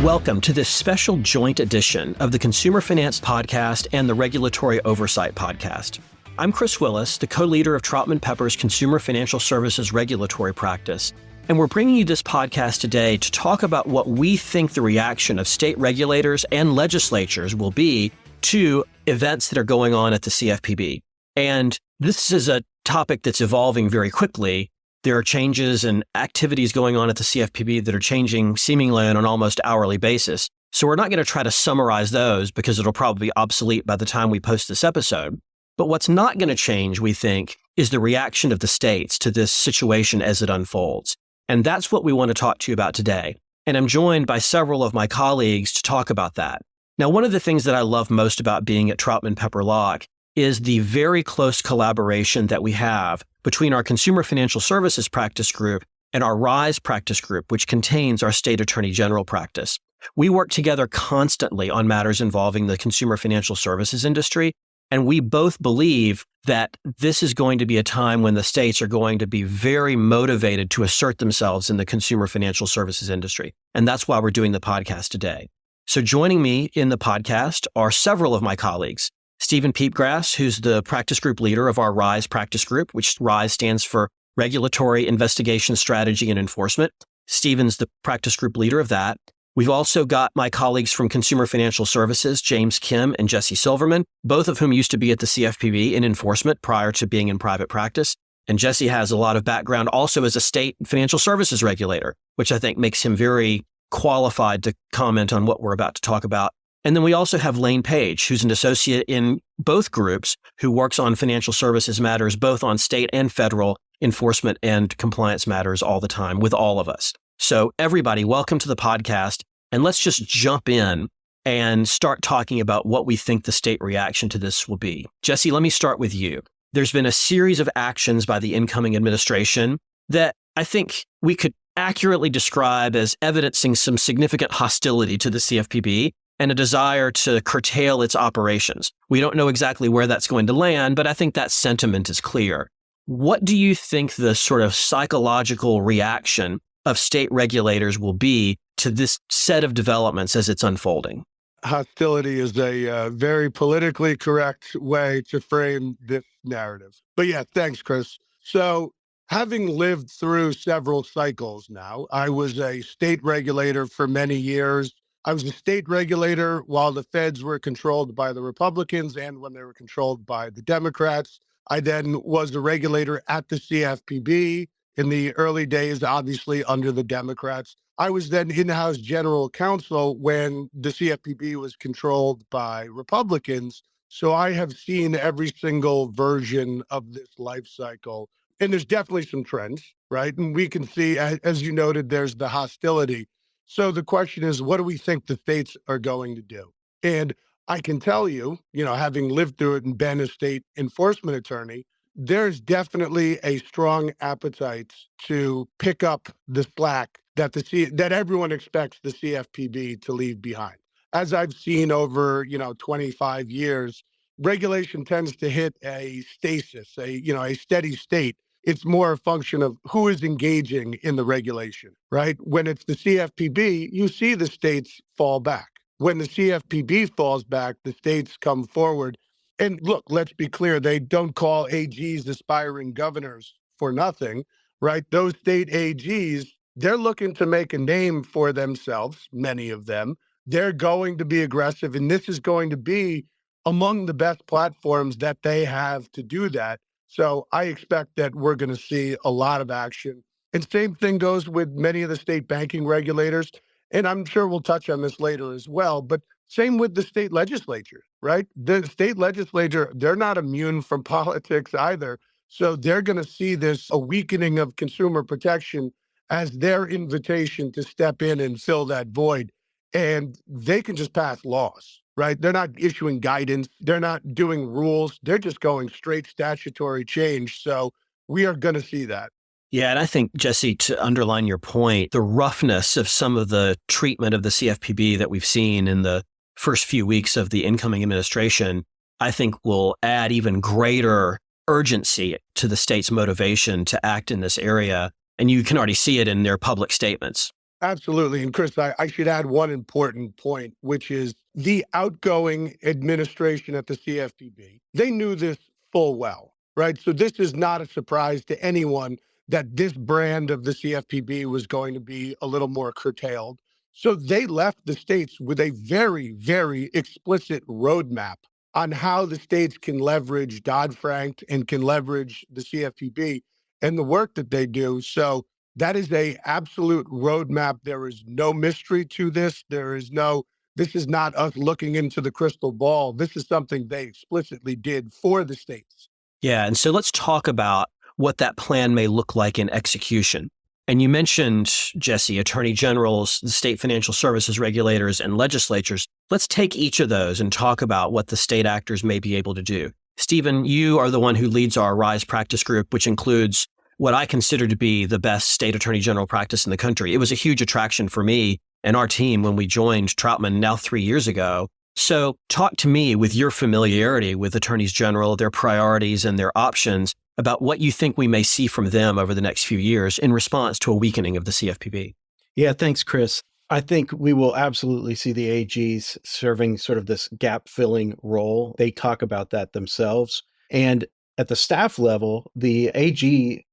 Welcome to this special joint edition of the Consumer Finance Podcast and the Regulatory Oversight Podcast. I'm Chris Willis, the co-leader of Troutman Pepper's Consumer Financial Services Regulatory Practice, and we're bringing you this podcast today to talk about what we think the reaction of state regulators and legislatures will be to events that are going on at the CFPB. And this is a topic that's evolving very quickly. There are changes and activities going on at the CFPB that are changing seemingly on an almost hourly basis. So we're not going to try to summarize those because it'll probably be obsolete by the time we post this episode. But what's not going to change, we think, is the reaction of the states to this situation as it unfolds. And that's what we want to talk to you about today. And I'm joined by several of my colleagues to talk about that. Now, one of the things that I love most about being at Troutman Pepper Locke is the very close collaboration that we have between our Consumer Financial Services Practice Group and our RISE Practice Group, which contains our State Attorney General practice. We work together constantly on matters involving the consumer financial services industry, and we both believe that this is going to be a time when the states are going to be very motivated to assert themselves in the consumer financial services industry. And that's why we're doing the podcast today. So joining me in the podcast are several of my colleagues. Stephen Piepgrass, who's the practice group leader of our RISE practice group, which RISE stands for Regulatory Investigation Strategy and Enforcement. Stephen's the practice group leader of that. We've also got my colleagues from Consumer Financial Services, James Kim and Jesse Silverman, both of whom used to be at the CFPB in enforcement prior to being in private practice. And Jesse has a lot of background also as a state financial services regulator, which I think makes him very qualified to comment on what we're about to talk about. And then we also have Lane Page, who's an associate in both groups who works on financial services matters, both on state and federal enforcement and compliance matters all the time with all of us. So everybody, welcome to the podcast. And let's just jump in and start talking about what we think the state reaction to this will be. Jesse, let me start with you. There's been a series of actions by the incoming administration that I think we could accurately describe as evidencing some significant hostility to the CFPB and a desire to curtail its operations. We don't know exactly where that's going to land, but I think that sentiment is clear. What do you think the sort of psychological reaction of state regulators will be to this set of developments as it's unfolding? Hostility is a very politically correct way to frame this narrative. But yeah, thanks, Chris. So having lived through several cycles now, I was a state regulator for many years. I was a state regulator while the feds were controlled by the Republicans and when they were controlled by the Democrats. I then was a regulator at the CFPB in the early days, obviously under the Democrats. I was then in-house general counsel when the CFPB was controlled by Republicans. So I have seen every single version of this life cycle. And there's definitely some trends, right? And we can see, as you noted, there's the hostility. So the question is, what do we think the states are going to do? And I can tell you, having lived through it and been a state enforcement attorney, there's definitely a strong appetite to pick up the slack that everyone expects the CFPB to leave behind. As I've seen over, 25 years, regulation tends to hit a stasis, a steady state. It's more a function of who is engaging in the regulation, right? When it's the CFPB, you see the states fall back. When the CFPB falls back, the states come forward. And look, let's be clear, they don't call AGs aspiring governors for nothing, right? Those state AGs, they're looking to make a name for themselves, many of them. They're going to be aggressive, and this is going to be among the best platforms that they have to do that. So I expect that we're going to see a lot of action. And same thing goes with many of the state banking regulators. And I'm sure we'll touch on this later as well. But same with the state legislature, right? The state legislature, they're not immune from politics either. So they're going to see a weakening of consumer protection as their invitation to step in and fill that void. And they can just pass laws. Right? They're not issuing guidance. They're not doing rules. They're just going straight statutory change. So we are going to see that. Yeah, and I think, Jesse, to underline your point, the roughness of some of the treatment of the CFPB that we've seen in the first few weeks of the incoming administration, I think will add even greater urgency to the state's motivation to act in this area. And you can already see it in their public statements. Absolutely. And Chris, I should add one important point, which is the outgoing administration at the CFPB. They knew this full well, right? So this is not a surprise to anyone that this brand of the CFPB was going to be a little more curtailed. So they left the states with a very, very explicit roadmap on how the states can leverage Dodd-Frank and can leverage the CFPB and the work that they do. So that is a absolute roadmap. There is no mystery to this. This is not us looking into the crystal ball. This is something they explicitly did for the states. Yeah. And so let's talk about what that plan may look like in execution. And you mentioned, Jesse, attorney generals, the state financial services regulators, and legislatures. Let's take each of those and talk about what the state actors may be able to do. Stephen, you are the one who leads our RISE practice group, which includes what I consider to be the best state attorney general practice in the country. It was a huge attraction for me and our team when we joined Troutman now 3 years ago. So talk to me with your familiarity with attorneys general, their priorities and their options about what you think we may see from them over the next few years in response to a weakening of the CFPB. Yeah, thanks, Chris. I think we will absolutely see the AGs serving sort of this gap-filling role. They talk about that themselves. And at the staff level, the AG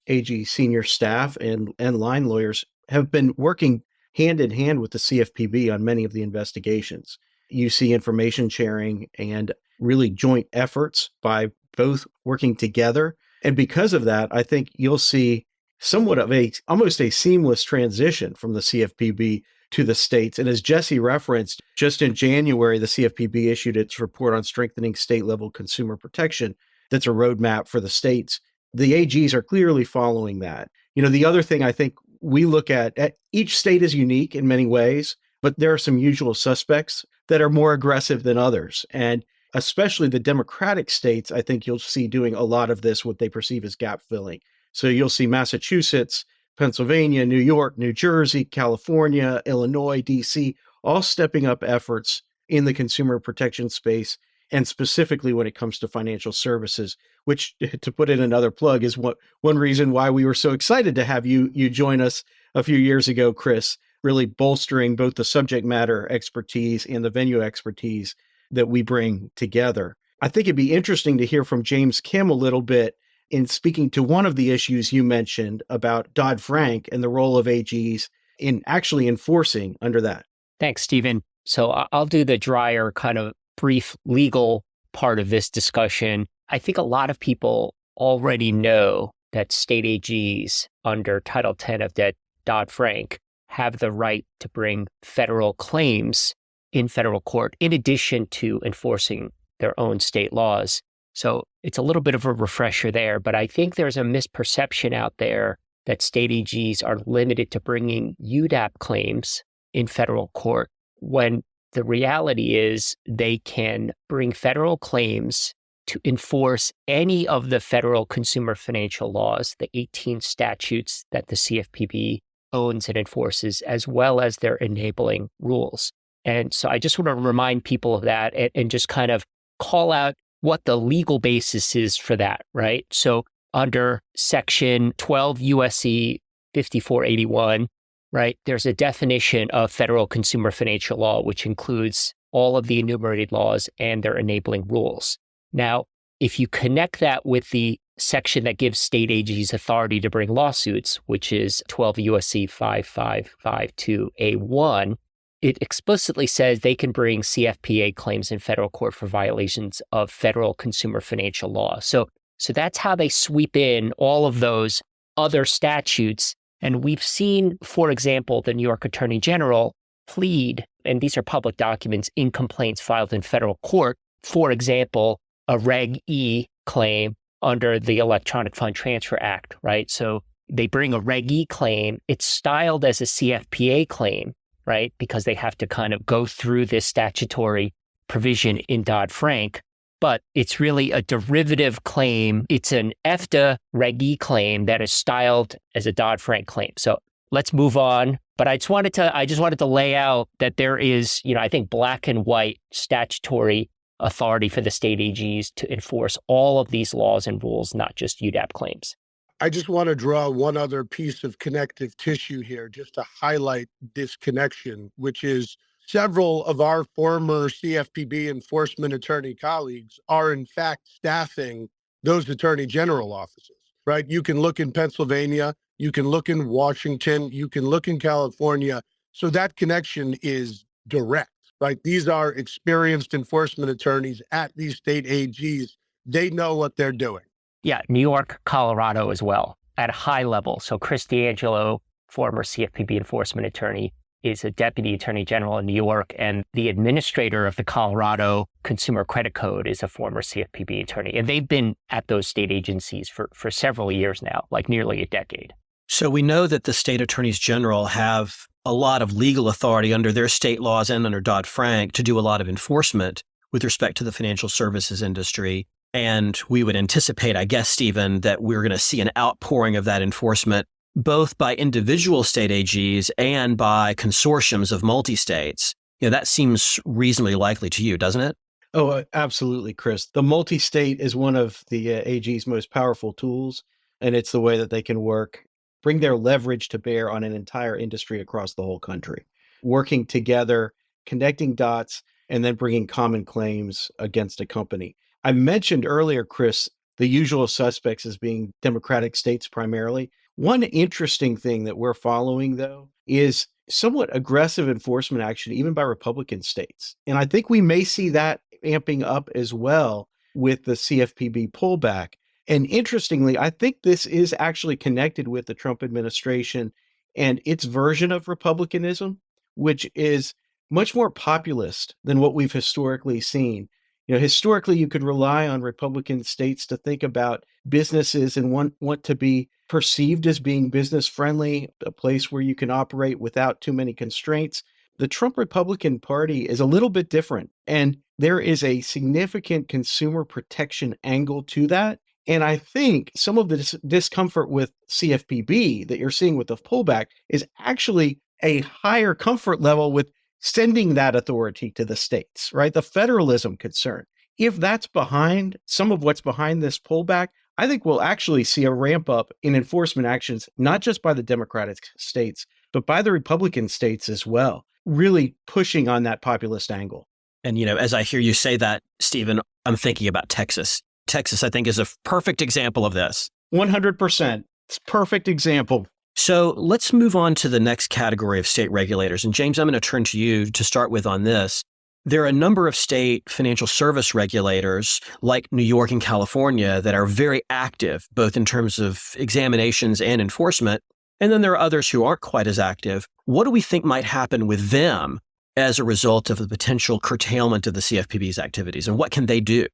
senior staff and line lawyers have been working hand in hand with the CFPB on many of the investigations. You see information sharing and really joint efforts by both working together. And because of that, I think you'll see somewhat of almost a seamless transition from the CFPB to the states. And as Jesse referenced, just in January, the CFPB issued its report on strengthening state-level consumer protection. That's a roadmap for the states. The AGs are clearly following that. The other thing I think we look at each state is unique in many ways, but there are some usual suspects that are more aggressive than others. And especially the Democratic states, I think you'll see doing a lot of this, what they perceive as gap filling. So you'll see Massachusetts, Pennsylvania, New York, New Jersey, California, Illinois, DC, all stepping up efforts in the consumer protection space. And specifically when it comes to financial services, which, to put in another plug, is one reason why we were so excited to have you join us a few years ago, Chris, really bolstering both the subject matter expertise and the venue expertise that we bring together. I think it'd be interesting to hear from James Kim a little bit in speaking to one of the issues you mentioned about Dodd-Frank and the role of AGs in actually enforcing under that. Thanks, Stephen. So I'll do the drier kind of brief legal part of this discussion. I think a lot of people already know that state AGs under Title 10 of that Dodd-Frank have the right to bring federal claims in federal court in addition to enforcing their own state laws. So it's a little bit of a refresher there, but I think there's a misperception out there that state AGs are limited to bringing UDAP claims in federal court, when the reality is they can bring federal claims to enforce any of the federal consumer financial laws, the 18 statutes that the CFPB owns and enforces, as well as their enabling rules. And so I just want to remind people of that and just kind of call out what the legal basis is for that, right? So under Section 12 USC 5481, right, there's a definition of federal consumer financial law, which includes all of the enumerated laws and their enabling rules. Now, if you connect that with the section that gives state AGs authority to bring lawsuits, which is 12 USC 5552A1, it explicitly says they can bring CFPA claims in federal court for violations of federal consumer financial law. So that's how they sweep in all of those other statutes. And we've seen, for example, the New York Attorney General plead, and these are public documents, in complaints filed in federal court, for example, a Reg E claim under the Electronic Fund Transfer Act, right? So they bring a Reg E claim. It's styled as a CFPA claim, right? Because they have to kind of go through this statutory provision in Dodd-Frank, but it's really a derivative claim. It's an EFTA Reg E claim that is styled as a Dodd-Frank claim. So let's move on. But I just wanted to lay out that there is, I think black and white statutory authority for the state AGs to enforce all of these laws and rules, not just UDAP claims. I just want to draw one other piece of connective tissue here just to highlight this connection, which is several of our former CFPB enforcement attorney colleagues are in fact staffing those attorney general offices, right? You can look in Pennsylvania, you can look in Washington, you can look in California. So that connection is direct, right? These are experienced enforcement attorneys at these state AGs. They know what they're doing. Yeah, New York, Colorado as well, at a high level. So Chris D'Angelo, former CFPB enforcement attorney, is a deputy attorney general in New York, and the administrator of the Colorado Consumer Credit Code is a former CFPB attorney. And they've been at those state agencies for several years now, like nearly a decade. So we know that the state attorneys general have a lot of legal authority under their state laws and under Dodd-Frank to do a lot of enforcement with respect to the financial services industry. And we would anticipate, I guess, Stephen, that we're going to see an outpouring of that enforcement, both by individual state AGs and by consortiums of multi-states. That seems reasonably likely to you, doesn't it? Oh, absolutely, Chris. The multi-state is one of the AG's most powerful tools, and it's the way that they can bring their leverage to bear on an entire industry across the whole country, working together, connecting dots, and then bringing common claims against a company. I mentioned earlier, Chris, the usual suspects as being Democratic states primarily. One interesting thing that we're following, though, is somewhat aggressive enforcement action, even by Republican states. And I think we may see that amping up as well with the CFPB pullback. And interestingly, I think this is actually connected with the Trump administration and its version of republicanism, which is much more populist than what we've historically seen. Historically, you could rely on Republican states to think about businesses and want to be perceived as being business friendly, a place where you can operate without too many constraints. The Trump Republican Party is a little bit different, and there is a significant consumer protection angle to that. And I think some of the discomfort with CFPB that you're seeing with the pullback is actually a higher comfort level with sending that authority to the states, right? The federalism concern. If that's behind some of what's behind this pullback, I think we'll actually see a ramp up in enforcement actions, not just by the Democratic states, but by the Republican states as well, really pushing on that populist angle. And, as I hear you say that, Stephen, I'm thinking about Texas. Texas, I think, is a perfect example of this. 100%. It's a perfect example. So let's move on to the next category of state regulators. And James, I'm going to turn to you to start with on this. There are a number of state financial service regulators like New York and California that are very active, both in terms of examinations and enforcement. And then there are others who aren't quite as active. What do we think might happen with them as a result of the potential curtailment of the CFPB's activities? And what can they do?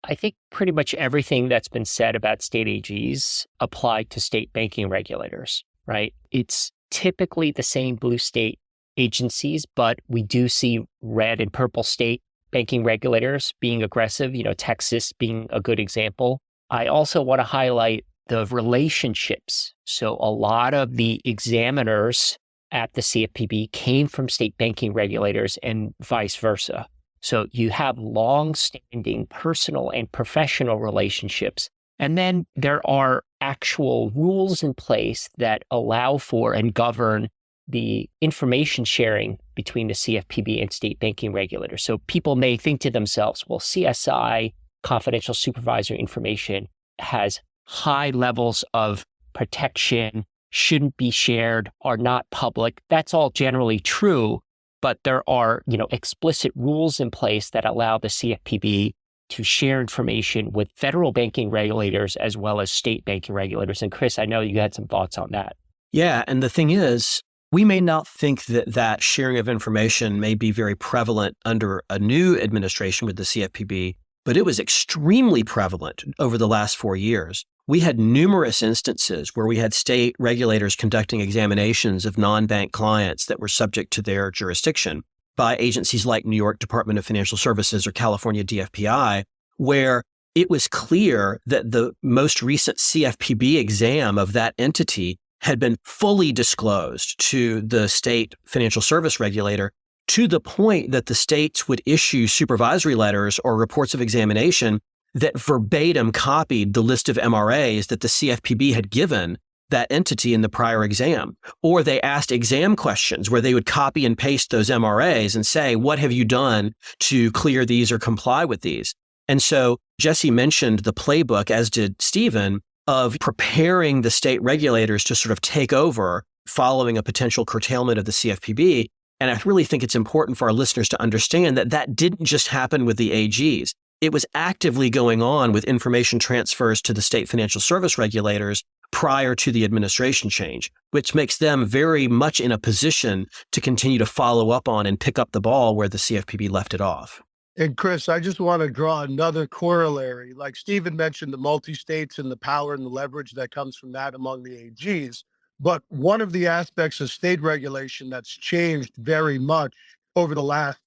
I think pretty much everything that's been said about state AGs apply to state banking regulators, right? It's typically the same blue state agencies, but we do see red and purple state banking regulators being aggressive, Texas being a good example. I also want to highlight the relationships. So a lot of the examiners at the CFPB came from state banking regulators and vice versa. So you have long-standing personal and professional relationships. And then there are actual rules in place that allow for and govern the information sharing between the CFPB and state banking regulators. So people may think to themselves, well, CSI, confidential supervisory information, has high levels of protection, shouldn't be shared, are not public. That's all generally true, but there are, explicit rules in place that allow the CFPB to share information with federal banking regulators as well as state banking regulators. And Chris, I know you had some thoughts on that. Yeah, and the thing is, we may not think that sharing of information may be very prevalent under a new administration with the CFPB, but it was extremely prevalent over the last 4 years. We had numerous instances where we had state regulators conducting examinations of non-bank clients that were subject to their jurisdiction by agencies like New York Department of Financial Services or California DFPI, where it was clear that the most recent CFPB exam of that entity had been fully disclosed to the state financial service regulator, to the point that the states would issue supervisory letters or reports of examination that verbatim copied the list of MRAs that the CFPB had given that entity in the prior exam. Or they asked exam questions where they would copy and paste those MRAs and say, what have you done to clear these or comply with these? And so Jesse mentioned the playbook, as did Stephen, of preparing the state regulators to sort of take over following a potential curtailment of the CFPB. And I really think it's important for our listeners to understand that that didn't just happen with the AGs. It was actively going on with information transfers to the state financial service regulators prior to the administration change, which makes them very much in a position to continue to follow up on and pick up the ball where the CFPB left it off. And Chris, I just want to draw another corollary. Like Stephen mentioned, the multi-states and the power and the leverage that comes from that among the AGs. But one of the aspects of state regulation that's changed very much over the last,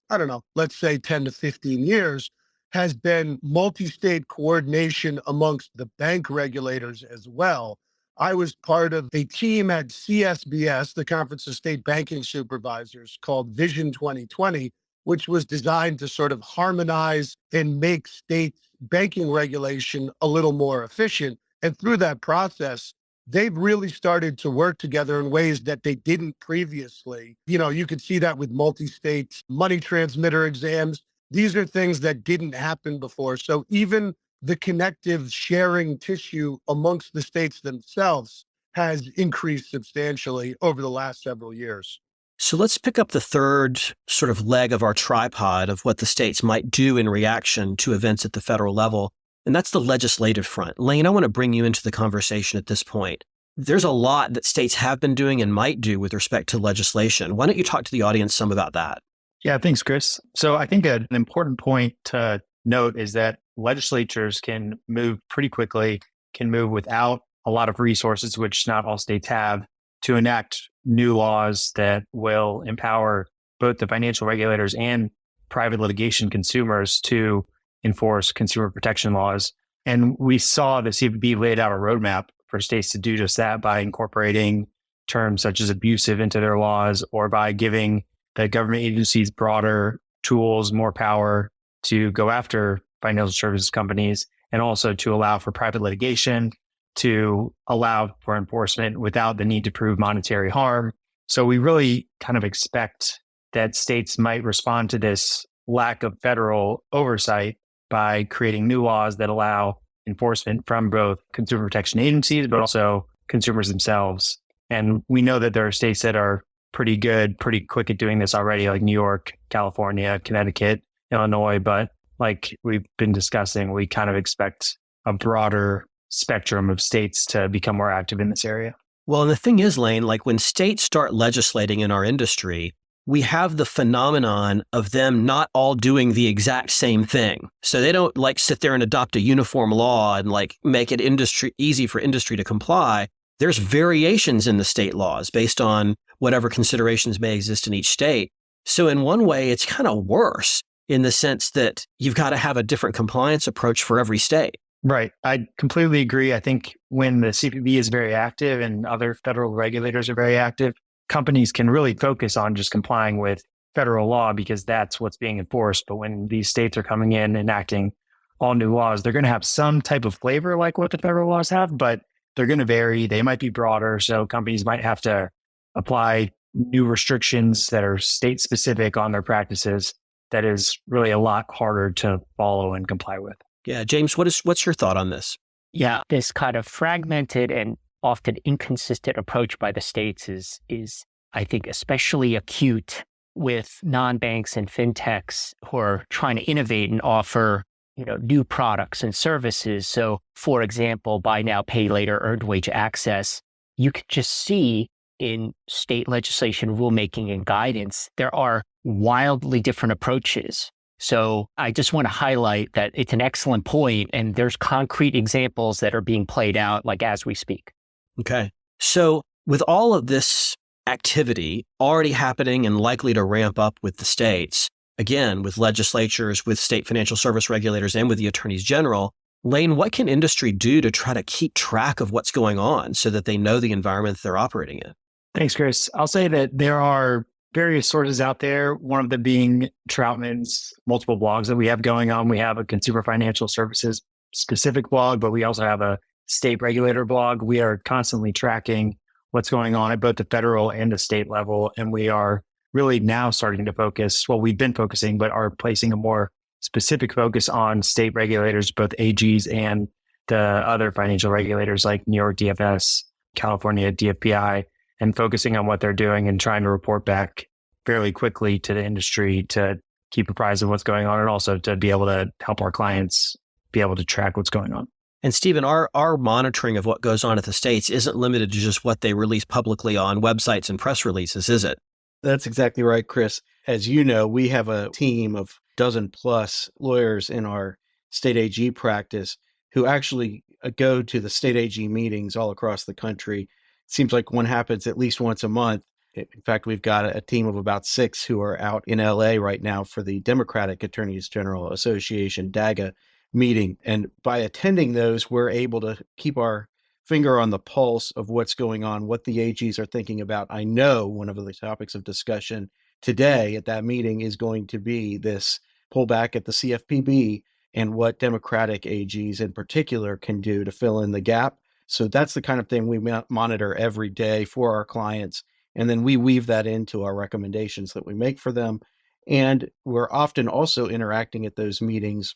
let's say 10 to 15 years, has been multi-state coordination amongst the bank regulators as well. I was part of a team at CSBS, the Conference of State Banking Supervisors, called Vision 2020, which was designed to sort of harmonize and make state banking regulation a little more efficient. And through that process, they've really started to work together in ways that they didn't previously. You could see that with multi-state money transmitter exams. These are things that didn't happen before. So even the connective sharing tissue amongst the states themselves has increased substantially over the last several years. So let's pick up the third sort of leg of our tripod of what the states might do in reaction to events at the federal level, and that's the legislative front. Lane, I want to bring you into the conversation at this point. There's a lot that states have been doing and might do with respect to legislation. Why don't you talk to the audience some about that? Yeah, thanks, Chris. So I think an important point to note is that legislatures can move pretty quickly, can move without a lot of resources, which not all states have, to enact new laws that will empower both the financial regulators and private litigation consumers to enforce consumer protection laws. And we saw the CFPB laid out a roadmap for states to do just that by incorporating terms such as abusive into their laws, or by giving the government agencies broader tools, more power to go after financial services companies, and also to allow for private litigation, to allow for enforcement without the need to prove monetary harm. So we really kind of expect that states might respond to this lack of federal oversight by creating new laws that allow enforcement from both consumer protection agencies, but also consumers themselves. And we know that there are states that are pretty good, pretty quick at doing this already, like New York, California, Connecticut, Illinois. But like we've been discussing, we kind of expect a broader spectrum of states to become more active in this area. Well, and the thing is, Lane, like when states start legislating in our industry, we have the phenomenon of them not all doing the exact same thing. So they don't like sit there and adopt a uniform law and like make it easy for industry to comply. There's variations in the state laws based on whatever considerations may exist in each state. So in one way, it's kind of worse in the sense that you've got to have a different compliance approach for every state. Right. I completely agree. I think when the CFPB is very active and other federal regulators are very active, companies can really focus on just complying with federal law because that's what's being enforced. But when these states are coming in enacting all new laws, they're going to have some type of flavor like what the federal laws have, but they're going to vary. They might be broader. So companies might have to apply new restrictions that are state specific on their practices. That is really a lot harder to follow and comply with. Yeah. James, what's your thought on this? Yeah, this kind of fragmented and often inconsistent approach by the states is I think, especially acute with non-banks and fintechs who are trying to innovate and offer, new products and services. So, for example, buy now, pay later, earned wage access, you could just see in state legislation, rulemaking, and guidance, there are wildly different approaches. So I just want to highlight that it's an excellent point, and there's concrete examples that are being played out like as we speak. Okay. So with all of this activity already happening and likely to ramp up with the states, again, with legislatures, with state financial service regulators, and with the attorneys general, Lane, what can industry do to try to keep track of what's going on so that they know the environment that they're operating in? Thanks, Chris. I'll say that there are various sources out there, one of them being Troutman's multiple blogs that we have going on. We have a consumer financial services specific blog, but we also have a state regulator blog. We are constantly tracking what's going on at both the federal and the state level. And we are really now starting to focus, well, we've been focusing, but are placing a more specific focus on state regulators, both AGs and the other financial regulators like New York DFS, California DFPI, and focusing on what they're doing and trying to report back fairly quickly to the industry to keep apprised of what's going on and also to be able to help our clients be able to track what's going on. And Stephen, our monitoring of what goes on at the states isn't limited to just what they release publicly on websites and press releases, is it? That's exactly right, Chris. As you know, we have a team of dozen plus lawyers in our state AG practice who actually go to the state AG meetings all across the country. It seems like one happens at least once a month. In fact, we've got a team of about 6 who are out in LA right now for the Democratic Attorneys General Association, DAGA, meeting. And by attending those, we're able to keep our finger on the pulse of what's going on, what the AGs are thinking about. I know one of the topics of discussion today at that meeting is going to be this pullback at the CFPB and what Democratic AGs in particular can do to fill in the gap. So that's the kind of thing we monitor every day for our clients. And then we weave that into our recommendations that we make for them. And we're often also interacting at those meetings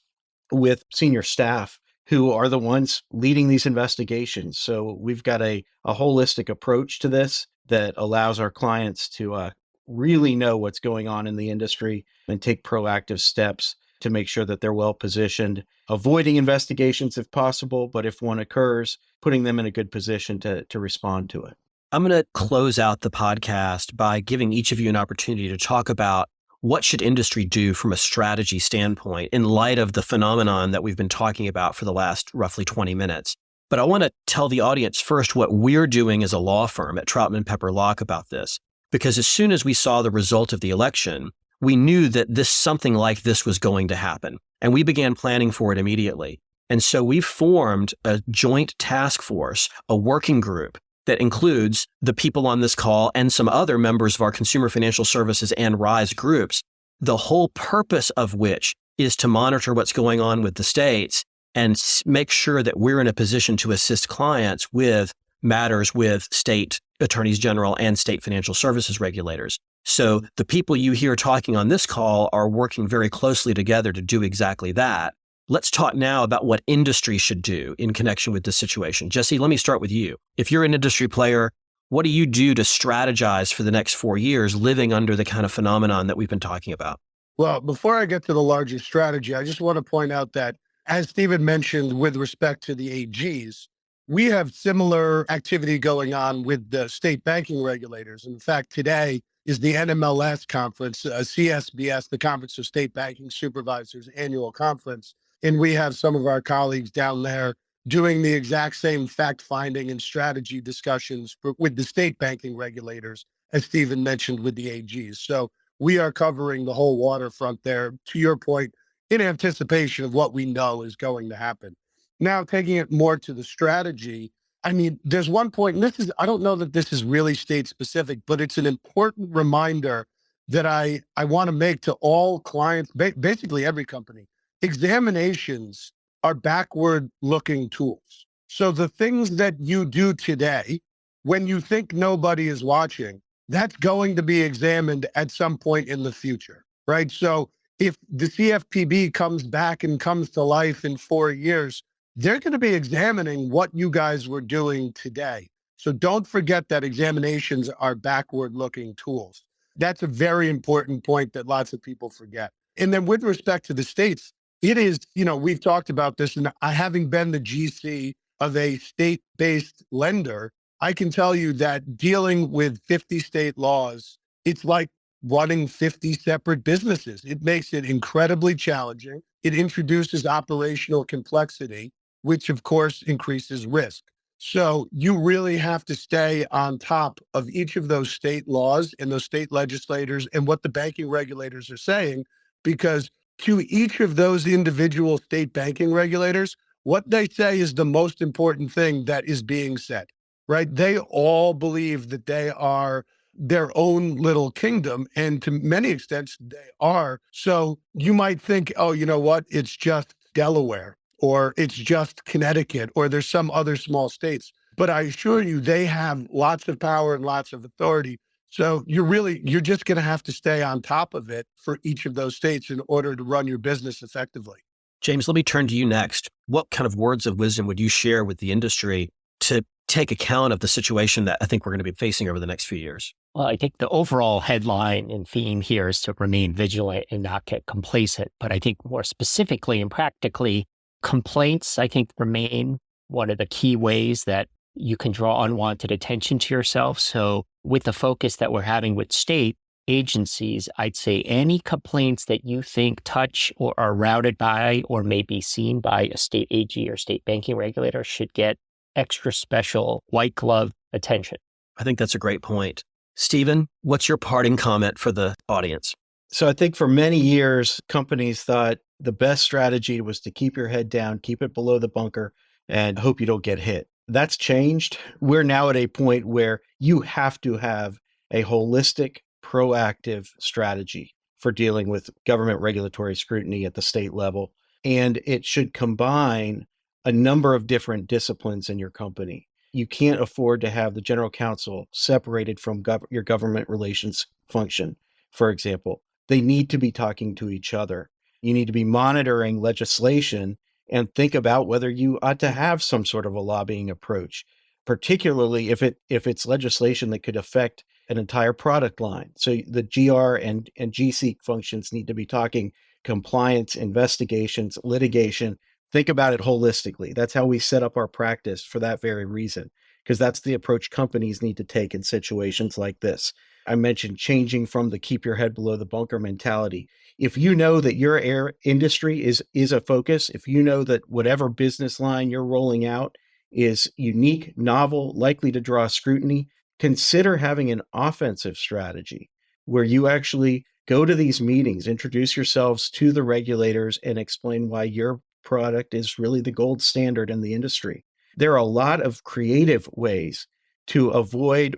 with senior staff who are the ones leading these investigations. So we've got a holistic approach to this that allows our clients to really know what's going on in the industry and take proactive steps to make sure that they're well positioned, avoiding investigations if possible, but if one occurs, putting them in a good position to respond to it. I'm going to close out the podcast by giving each of you an opportunity to talk about what should industry do from a strategy standpoint in light of the phenomenon that we've been talking about for the last roughly 20 minutes. But I want to tell the audience first what we're doing as a law firm at Troutman Pepper Locke about this, because as soon as we saw the result of the election, we knew that something like this was going to happen, and we began planning for it immediately. And so we formed a joint task force, a working group that includes the people on this call and some other members of our consumer financial services and RISE groups, the whole purpose of which is to monitor what's going on with the states and make sure that we're in a position to assist clients with matters with state attorneys general and state financial services regulators. So the people you hear talking on this call are working very closely together to do exactly that. Let's talk now about what industry should do in connection with this situation. Jesse, let me start with you. If you're an industry player, what do you do to strategize for the next 4 years living under the kind of phenomenon that we've been talking about? Well, before I get to the larger strategy, I just want to point out that, as Stephen mentioned, with respect to the AGs, we have similar activity going on with the state banking regulators. In fact, today is the NMLS conference, CSBS, the Conference of State Banking Supervisors annual conference. And we have some of our colleagues down there doing the exact same fact-finding and strategy discussions with the state banking regulators, as Stephen mentioned, with the AGs. So we are covering the whole waterfront there, to your point, in anticipation of what we know is going to happen. Now, taking it more to the strategy, I mean, there's one point, and I don't know that this is really state-specific, but it's an important reminder that I want to make to all clients, basically every company. Examinations are backward-looking tools. So the things that you do today, when you think nobody is watching, that's going to be examined at some point in the future, right? So if the CFPB comes back and comes to life in 4 years, they're going to be examining what you guys were doing today. So don't forget that examinations are backward-looking tools. That's a very important point that lots of people forget. And then with respect to the states, it is, we've talked about this, and having been the GC of a state-based lender, I can tell you that dealing with 50 state laws, it's like running 50 separate businesses. It makes it incredibly challenging. It introduces operational complexity, which of course increases risk. So you really have to stay on top of each of those state laws and those state legislators and what the banking regulators are saying, because to each of those individual state banking regulators, what they say is the most important thing that is being said, right? They all believe that they are their own little kingdom, and to many extents, they are. So you might think, oh, you know what? It's just Delaware. or it's just Connecticut, or there's some other small states. But I assure you, they have lots of power and lots of authority. So you're just going to have to stay on top of it for each of those states in order to run your business effectively. James, let me turn to you next. What kind of words of wisdom would you share with the industry to take account of the situation that I think we're going to be facing over the next few years? Well, I think the overall headline and theme here is to remain vigilant and not get complacent. But I think more specifically and practically, complaints, I think, remain one of the key ways that you can draw unwanted attention to yourself. So with the focus that we're having with state agencies, I'd say any complaints that you think touch or are routed by or may be seen by a state AG or state banking regulator should get extra special white glove attention. I think that's a great point. Stephen, what's your parting comment for the audience? So I think for many years, companies thought the best strategy was to keep your head down, keep it below the bunker, and hope you don't get hit. That's changed. We're now at a point where you have to have a holistic, proactive strategy for dealing with government regulatory scrutiny at the state level. And it should combine a number of different disciplines in your company. You can't afford to have the general counsel separated from your government relations function, for example. They need to be talking to each other. You need to be monitoring legislation and think about whether you ought to have some sort of a lobbying approach, particularly if it's legislation that could affect an entire product line. So the GR and GC functions need to be talking compliance, investigations, litigation. Think about it holistically. That's how we set up our practice for that very reason, because that's the approach companies need to take in situations like this. I mentioned changing from the keep your head below the bunker mentality. If you know that your industry is a focus, if you know that whatever business line you're rolling out is unique, novel, likely to draw scrutiny, consider having an offensive strategy where you actually go to these meetings, introduce yourselves to the regulators, and explain why your product is really the gold standard in the industry. There are a lot of creative ways to avoid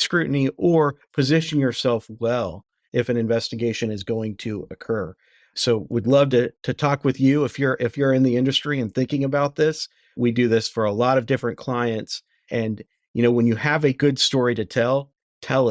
scrutiny or position yourself well if an investigation is going to occur. So would love to talk with you if you're in the industry and thinking about this. We do this for a lot of different clients. And when you have a good story to tell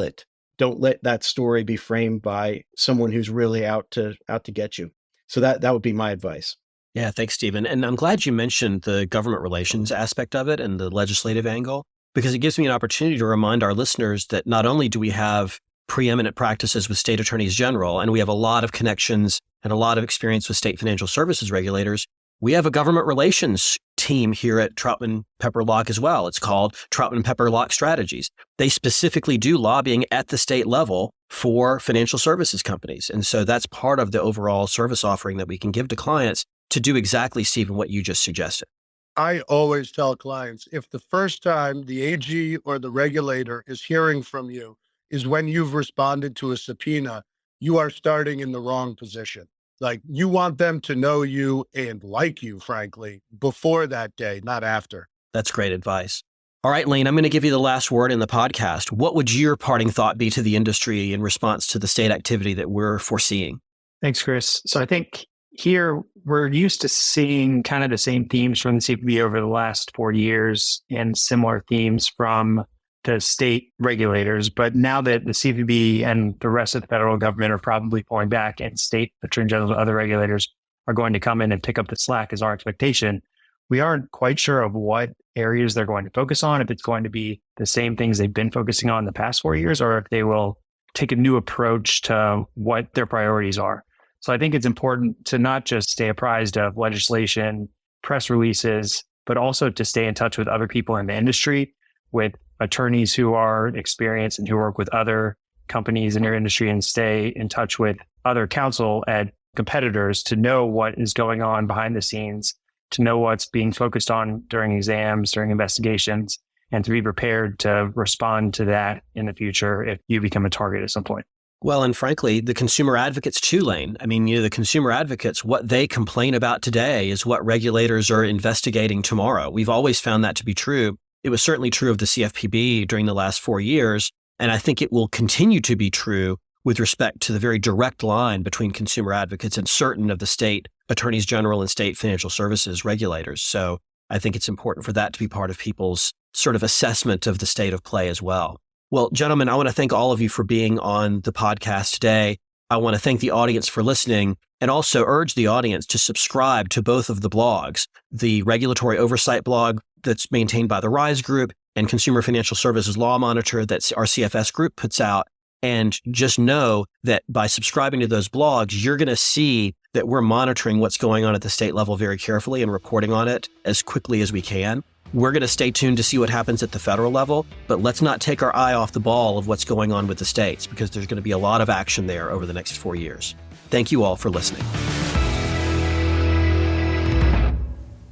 it. Don't let that story be framed by someone who's really out to get you. So that would be my advice. Yeah, thanks, Stephen. And I'm glad you mentioned the government relations aspect of it and the legislative angle, because it gives me an opportunity to remind our listeners that not only do we have preeminent practices with state attorneys general, and we have a lot of connections and a lot of experience with state financial services regulators, we have a government relations team here at Troutman Pepper Locke as well. It's called Troutman Pepper Locke Strategies. They specifically do lobbying at the state level for financial services companies. And so that's part of the overall service offering that we can give to clients to do exactly, Stephen, what you just suggested. I always tell clients, if the first time the AG or the regulator is hearing from you is when you've responded to a subpoena, you are starting in the wrong position. Like, you want them to know you and like you, frankly, before that day, not after. That's great advice. All right, Lane, I'm going to give you the last word in the podcast. What would your parting thought be to the industry in response to the state activity that we're foreseeing? Thanks, Chris. So I think here we're used to seeing kind of the same themes from the CFPB over the last 4 years and similar themes from the state regulators. But now that the CFPB and the rest of the federal government are probably pulling back, and state attorney generals and other regulators are going to come in and pick up the slack is our expectation, we aren't quite sure of what areas they're going to focus on, if it's going to be the same things they've been focusing on the past 4 years, or if they will take a new approach to what their priorities are. So I think it's important to not just stay apprised of legislation, press releases, but also to stay in touch with other people in the industry, with attorneys who are experienced and who work with other companies in your industry, and stay in touch with other counsel at competitors to know what is going on behind the scenes, to know what's being focused on during exams, during investigations, and to be prepared to respond to that in the future if you become a target at some point. Well, and frankly, the consumer advocates too, Lane. I mean, the consumer advocates, what they complain about today is what regulators are investigating tomorrow. We've always found that to be true. It was certainly true of the CFPB during the last 4 years, and I think it will continue to be true with respect to the very direct line between consumer advocates and certain of the state attorneys general and state financial services regulators. So I think it's important for that to be part of people's sort of assessment of the state of play as well. Well, gentlemen, I want to thank all of you for being on the podcast today. I want to thank the audience for listening and also urge the audience to subscribe to both of the blogs, the Regulatory Oversight blog that's maintained by the RISE Group and Consumer Financial Services Law Monitor that our CFS group puts out. And just know that by subscribing to those blogs, you're going to see that we're monitoring what's going on at the state level very carefully and reporting on it as quickly as we can. We're going to stay tuned to see what happens at the federal level, but let's not take our eye off the ball of what's going on with the states, because there's going to be a lot of action there over the next 4 years. Thank you all for listening.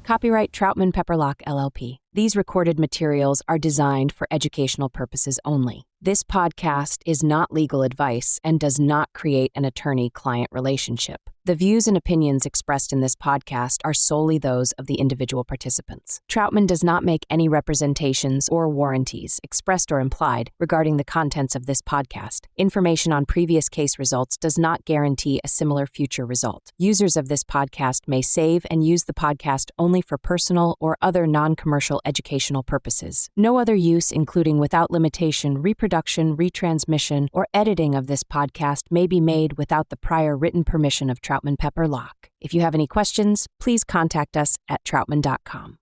Copyright Troutman Pepperlock, LLP. These recorded materials are designed for educational purposes only. This podcast is not legal advice and does not create an attorney-client relationship. The views and opinions expressed in this podcast are solely those of the individual participants. Troutman does not make any representations or warranties, expressed or implied, regarding the contents of this podcast. Information on previous case results does not guarantee a similar future result. Users of this podcast may save and use the podcast only for personal or other non-commercial educational purposes. No other use, including without limitation, reproduction, retransmission, or editing of this podcast may be made without the prior written permission of Troutman Pepperlock. If you have any questions, please contact us at troutman.com.